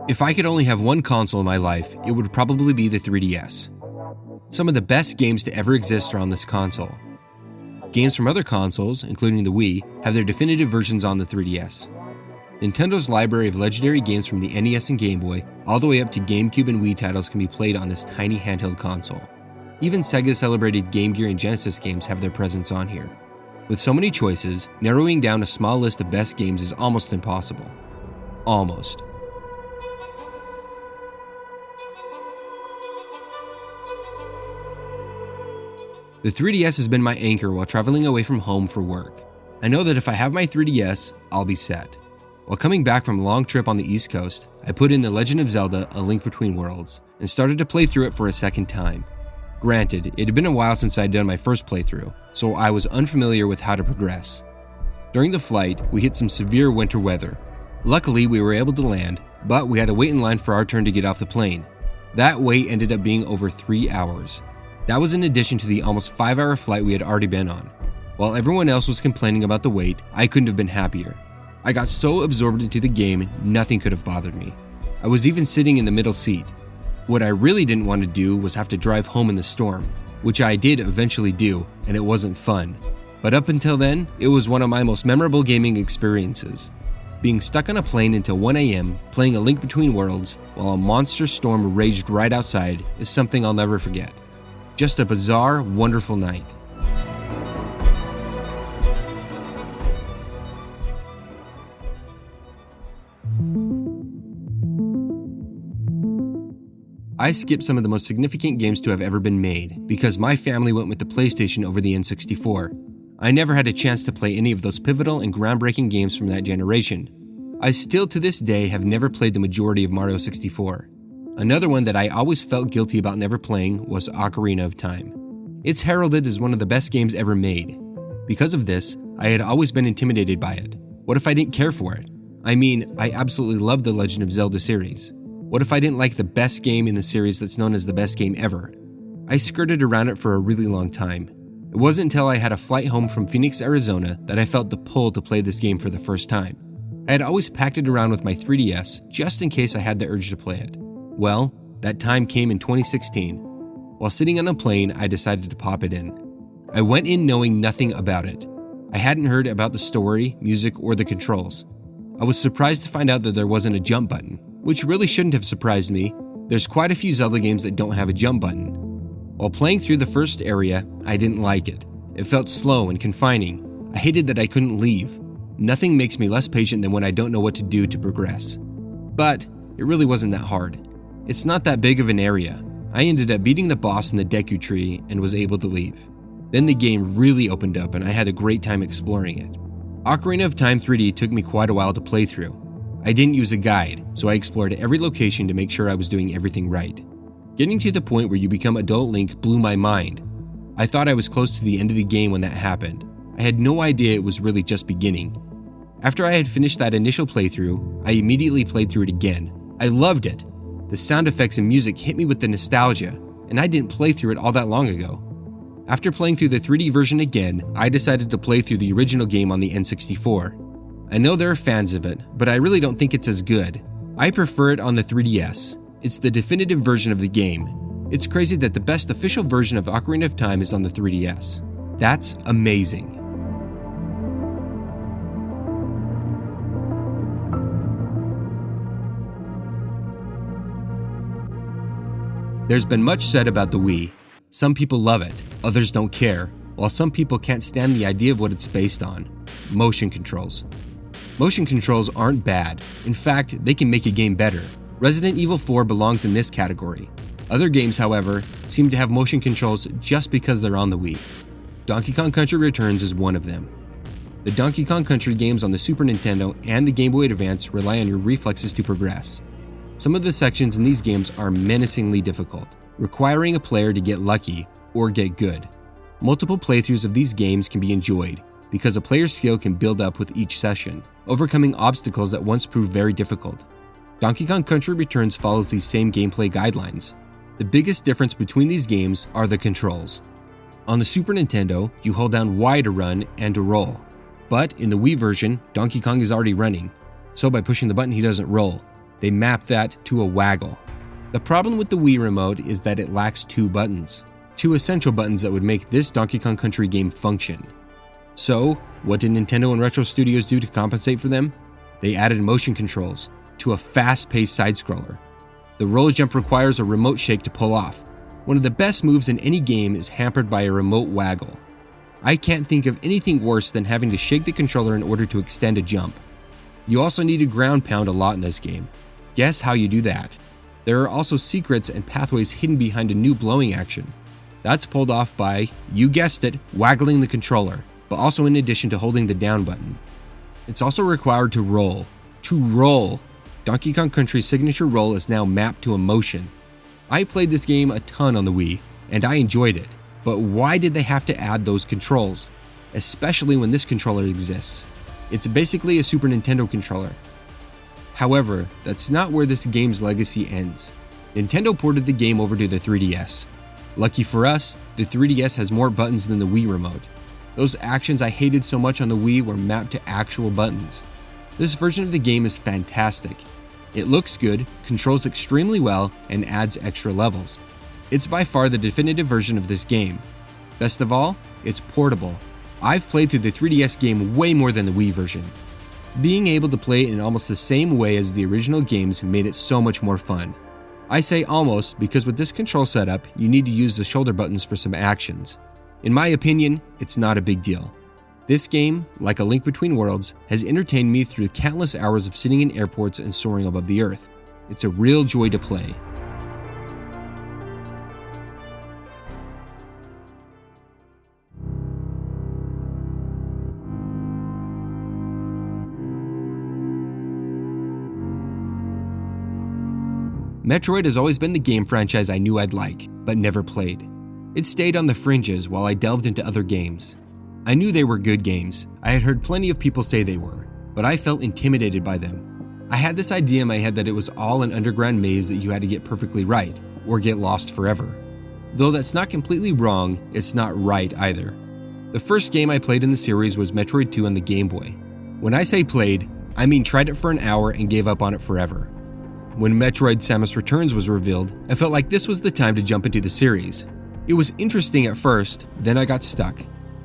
If I could only have one console in my life, it would probably be the 3DS. Some of the best games to ever exist are on this console. Games from other consoles, including the Wii, have their definitive versions on the 3DS. Nintendo's library of legendary games from the NES and Game Boy, all the way up to GameCube and Wii titles, can be played on this tiny handheld console. Even Sega's celebrated Game Gear and Genesis games have their presence on here. With so many choices, narrowing down a small list of best games is almost impossible. Almost. The 3DS has been my anchor while traveling away from home for work. I know that if I have my 3DS, I'll be set. While coming back from a long trip on the East Coast, I put in The Legend of Zelda: A Link Between Worlds and started to play through it for a second time. Granted, it had been a while since I'd done my first playthrough, so I was unfamiliar with how to progress. During the flight, we hit some severe winter weather. Luckily, we were able to land, but we had to wait in line for our turn to get off the plane. That wait ended up being over 3 hours. That was in addition to the almost 5-hour flight we had already been on. While everyone else was complaining about the wait, I couldn't have been happier. I got so absorbed into the game, nothing could have bothered me. I was even sitting in the middle seat. What I really didn't want to do was have to drive home in the storm, which I did eventually do, and it wasn't fun. But up until then, it was one of my most memorable gaming experiences. Being stuck on a plane until 1 a.m., playing A Link Between Worlds, while a monster storm raged right outside, is something I'll never forget. Just a bizarre, wonderful night. I skipped some of the most significant games to have ever been made because my family went with the PlayStation over the N64. I never had a chance to play any of those pivotal and groundbreaking games from that generation. I still to this day have never played the majority of Mario 64. Another one that I always felt guilty about never playing was Ocarina of Time. It's heralded as one of the best games ever made. Because of this, I had always been intimidated by it. What if I didn't care for it? I mean, I absolutely love the Legend of Zelda series. What if I didn't like the best game in the series that's known as the best game ever? I skirted around it for a really long time. It wasn't until I had a flight home from Phoenix, Arizona that I felt the pull to play this game for the first time. I had always packed it around with my 3DS just in case I had the urge to play it. Well, that time came in 2016. While sitting on a plane, I decided to pop it in. I went in knowing nothing about it. I hadn't heard about the story, music, or the controls. I was surprised to find out that there wasn't a jump button, which really shouldn't have surprised me. There's quite a few Zelda games that don't have a jump button. While playing through the first area, I didn't like it. It felt slow and confining. I hated that I couldn't leave. Nothing makes me less patient than when I don't know what to do to progress. But it really wasn't that hard. It's not that big of an area. I ended up beating the boss in the Deku Tree and was able to leave. Then the game really opened up and I had a great time exploring it. Ocarina of Time 3D took me quite a while to play through. I didn't use a guide, so I explored every location to make sure I was doing everything right. Getting to the point where you become Adult Link blew my mind. I thought I was close to the end of the game when that happened. I had no idea it was really just beginning. After I had finished that initial playthrough, I immediately played through it again. I loved it. The sound effects and music hit me with the nostalgia, and I didn't play through it all that long ago. After playing through the 3D version again, I decided to play through the original game on the N64. I know there are fans of it, but I really don't think it's as good. I prefer it on the 3DS. It's the definitive version of the game. It's crazy that the best official version of Ocarina of Time is on the 3DS. That's amazing. There's been much said about the Wii. Some people love it, others don't care, while some people can't stand the idea of what it's based on: motion controls. Motion controls aren't bad. In fact, they can make a game better. Resident Evil 4 belongs in this category. Other games, however, seem to have motion controls just because they're on the Wii. Donkey Kong Country Returns is one of them. The Donkey Kong Country games on the Super Nintendo and the Game Boy Advance rely on your reflexes to progress. Some of the sections in these games are menacingly difficult, requiring a player to get lucky or get good. Multiple playthroughs of these games can be enjoyed because a player's skill can build up with each session, overcoming obstacles that once proved very difficult. Donkey Kong Country Returns follows these same gameplay guidelines. The biggest difference between these games are the controls. On the Super Nintendo, you hold down Y to run and to roll. But in the Wii version, Donkey Kong is already running, so by pushing the button he doesn't roll. They map that to a waggle. The problem with the Wii remote is that it lacks two buttons, two essential buttons that would make this Donkey Kong Country game function. So, what did Nintendo and Retro Studios do to compensate for them? They added motion controls to a fast-paced side-scroller. The roll jump requires a remote shake to pull off. One of the best moves in any game is hampered by a remote waggle. I can't think of anything worse than having to shake the controller in order to extend a jump. You also need to ground pound a lot in this game. Guess how you do that? There are also secrets and pathways hidden behind a new blowing action. That's pulled off by, you guessed it, waggling the controller, but also in addition to holding the down button. It's also required to roll. To roll! Donkey Kong Country's signature roll is now mapped to a motion. I played this game a ton on the Wii, and I enjoyed it, but why did they have to add those controls? Especially when this controller exists. It's basically a Super Nintendo controller. However, that's not where this game's legacy ends. Nintendo ported the game over to the 3DS. Lucky for us, the 3DS has more buttons than the Wii remote. Those actions I hated so much on the Wii were mapped to actual buttons. This version of the game is fantastic. It looks good, controls extremely well, and adds extra levels. It's by far the definitive version of this game. Best of all, it's portable. I've played through the 3DS game way more than the Wii version. Being able to play it in almost the same way as the original games made it so much more fun. I say almost because with this control setup, you need to use the shoulder buttons for some actions. In my opinion, it's not a big deal. This game, like A Link Between Worlds, has entertained me through countless hours of sitting in airports and soaring above the earth. It's a real joy to play. Metroid has always been the game franchise I knew I'd like, but never played. It stayed on the fringes while I delved into other games. I knew they were good games. I had heard plenty of people say they were, but I felt intimidated by them. I had this idea in my head that it was all an underground maze that you had to get perfectly right, or get lost forever. Though that's not completely wrong, it's not right either. The first game I played in the series was Metroid 2 on the Game Boy. When I say played, I mean tried it for an hour and gave up on it forever. When Metroid Samus Returns was revealed, I felt like this was the time to jump into the series. It was interesting at first, then I got stuck.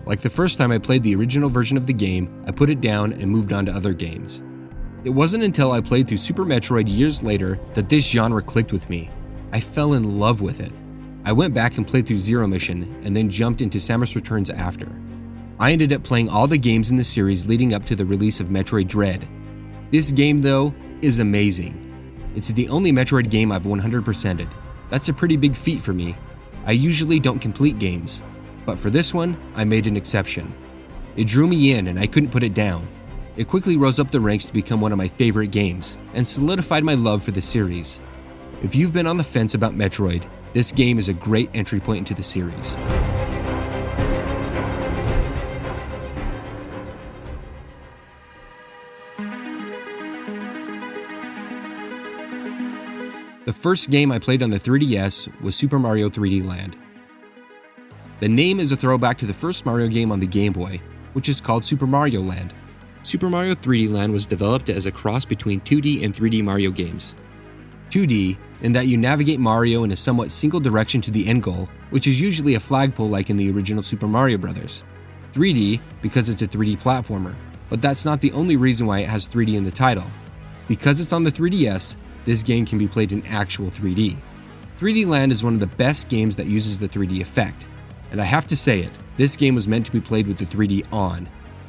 Like the first time I played the original version of the game, I put it down and moved on to other games. It wasn't until I played through Super Metroid years later that this genre clicked with me. I fell in love with it. I went back and played through Zero Mission and then jumped into Samus Returns after. I ended up playing all the games in the series leading up to the release of Metroid Dread. This game, though, is amazing. It's the only Metroid game I've 100%ed. That's a pretty big feat for me. I usually don't complete games, but for this one, I made an exception. It drew me in and I couldn't put it down. It quickly rose up the ranks to become one of my favorite games, and solidified my love for the series. If you've been on the fence about Metroid, this game is a great entry point into the series. The first game I played on the 3DS was Super Mario 3D Land. The name is a throwback to the first Mario game on the Game Boy, which is called Super Mario Land. Super Mario 3D Land was developed as a cross between 2D and 3D Mario games. 2D, in that you navigate Mario in a somewhat single direction to the end goal, which is usually a flagpole like in the original Super Mario Bros. 3D, because it's a 3D platformer, but that's not the only reason why it has 3D in the title. Because it's on the 3DS, this game can be played in actual 3D. 3D Land is one of the best games that uses the 3D effect. And I have to say it, this game was meant to be played with the 3D on.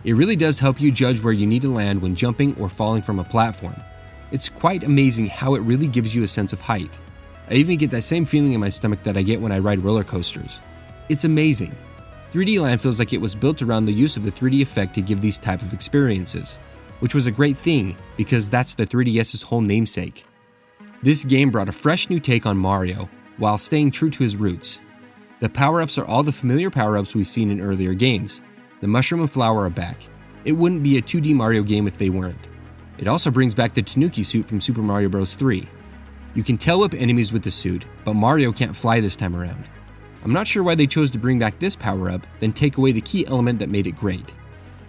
It really does help you judge where you need to land when jumping or falling from a platform. It's quite amazing how it really gives you a sense of height. I even get that same feeling in my stomach that I get when I ride roller coasters. It's amazing. 3D Land feels like it was built around the use of the 3D effect to give these type of experiences, which was a great thing because that's the 3DS's whole namesake. This game brought a fresh new take on Mario while staying true to his roots. The power-ups are all the familiar power-ups we've seen in earlier games. The mushroom and flower are back. It wouldn't be a 2D Mario game if they weren't. It also brings back the Tanuki suit from Super Mario Bros. 3. You can tail whip enemies with the suit, but Mario can't fly this time around. I'm not sure why they chose to bring back this power-up, then take away the key element that made it great.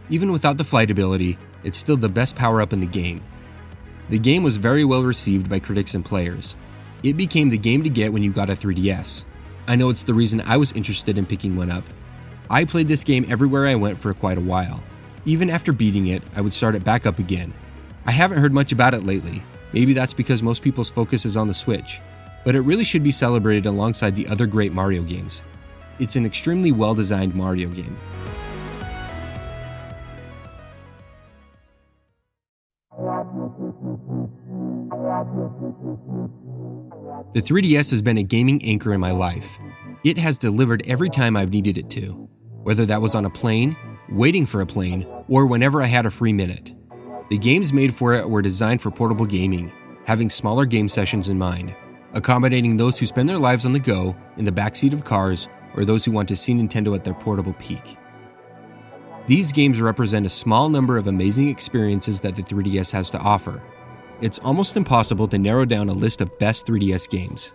Even without the flight ability, it's still the best power-up in the game. The game was very well received by critics and players. It became the game to get when you got a 3DS. I know it's the reason I was interested in picking one up. I played this game everywhere I went for quite a while. Even after beating it, I would start it back up again. I haven't heard much about it lately. Maybe that's because most people's focus is on the Switch. But it really should be celebrated alongside the other great Mario games. It's an extremely well-designed Mario game. The 3DS has been a gaming anchor in my life. It has delivered every time I've needed it to, whether that was on a plane, waiting for a plane, or whenever I had a free minute. The games made for it were designed for portable gaming, having smaller game sessions in mind, accommodating those who spend their lives on the go, in the backseat of cars, or those who want to see Nintendo at their portable peak. These games represent a small number of amazing experiences that the 3DS has to offer. It's almost impossible to narrow down a list of best 3DS games.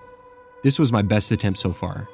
This was my best attempt so far.